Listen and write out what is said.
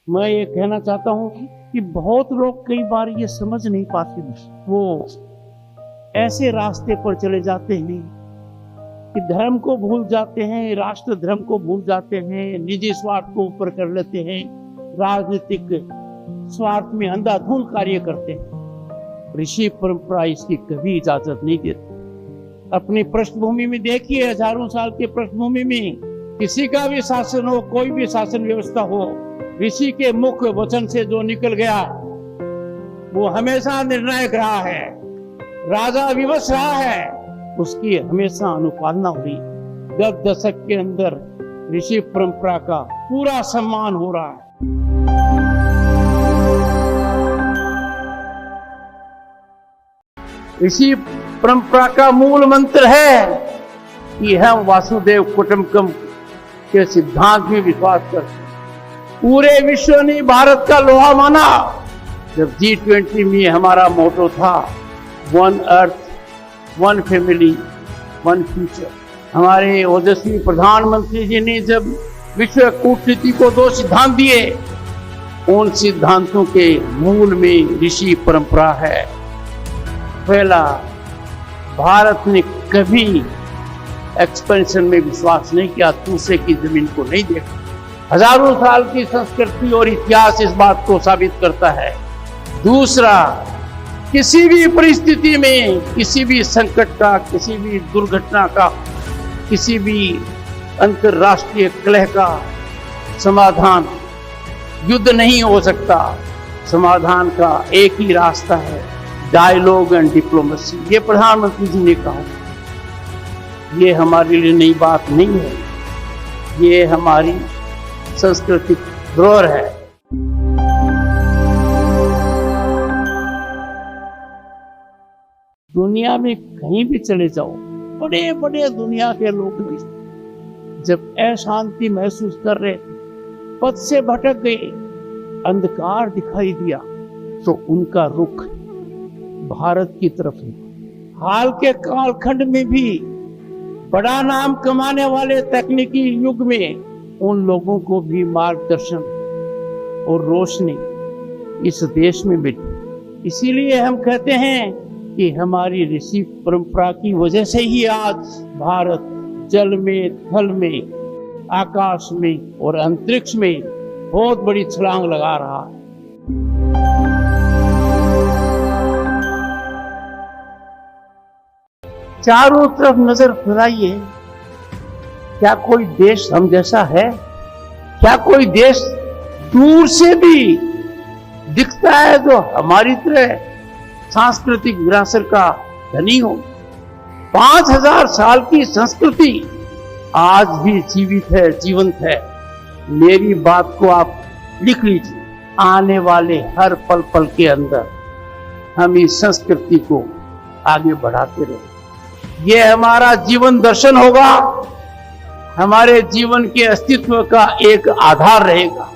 मैं ये कहना चाहता हूँ कि बहुत लोग कई बार ये समझ नहीं पाते, वो ऐसे रास्ते पर चले जाते हैं कि धर्म को भूल जाते हैं, राष्ट्र धर्म को भूल जाते हैं, निजी स्वार्थ को ऊपर कर लेते हैं, राजनीतिक स्वार्थ में अंधाधुंध कार्य करते हैं। ऋषि परंपरा इसकी कभी इजाजत नहीं देती। अपनी पृष्ठभूमि में देखिए, हजारों साल की पृष्ठभूमि में किसी का भी शासन हो, कोई भी शासन व्यवस्था हो, ऋषि के मुख वचन से जो निकल गया वो हमेशा निर्णायक रहा है, राजा विवश रहा है, उसकी हमेशा अनुपालना हुई। 10 दशक के अंदर ऋषि परंपरा का पूरा सम्मान हो रहा है। ऋषि परंपरा का मूल मंत्र है कि हम वासुदेव कुटुंबकम के सिद्धांत में विश्वास करते हैं। पूरे विश्व ने भारत का लोहा माना। जब G20 में हमारा मोटो था one earth, one family, one future, हमारे ओजस्वी प्रधानमंत्री जी ने जब विश्व कूटनीति को 2 सिद्धांत दिए, उन सिद्धांतों के मूल में ऋषि परंपरा है। पहला, भारत ने कभी एक्सपेंशन में विश्वास नहीं किया, दूसरे की जमीन को नहीं देखा। हजारों साल की संस्कृति और इतिहास इस बात को साबित करता है। दूसरा, किसी भी परिस्थिति में, किसी भी संकट का, किसी भी दुर्घटना का, किसी भी अंतरराष्ट्रीय कलह का समाधान युद्ध नहीं हो सकता। समाधान का एक ही रास्ता है, डायलॉग एंड डिप्लोमेसी। ये प्रधानमंत्री जी ने कहा। ये हमारे लिए नई बात नहीं है, ये हमारी सांस्कृतिक धरोहर है। दुनिया में कहीं भी चले जाओ, बड़े बड़े दुनिया के लोग भी जब अशांति महसूस कर रहे, पथ से भटक गए, अंधकार दिखाई दिया, तो उनका रुख भारत की तरफ है। हाल के कालखंड में भी बड़ा नाम कमाने वाले तकनीकी युग में उन लोगों को भी मार्गदर्शन और रोशनी इस देश में मिली। इसीलिए हम कहते हैं कि हमारी ऋषि परंपरा की वजह से ही आज भारत जल में, थल में, आकाश में और अंतरिक्ष में बहुत बड़ी छलांग लगा रहा है। चारों तरफ नजर फैलाइए, क्या कोई देश हम जैसा है? क्या कोई देश दूर से भी दिखता है जो हमारी तरह सांस्कृतिक विरासत का धनी हो? 5000 साल की संस्कृति आज भी जीवित है, जीवंत है। मेरी बात को आप लिख लीजिए। आने वाले हर पल पल के अंदर हम इस संस्कृति को आगे बढ़ाते रहें। यह हमारा जीवन दर्शन होगा, हमारे जीवन के अस्तित्व का एक आधार रहेगा।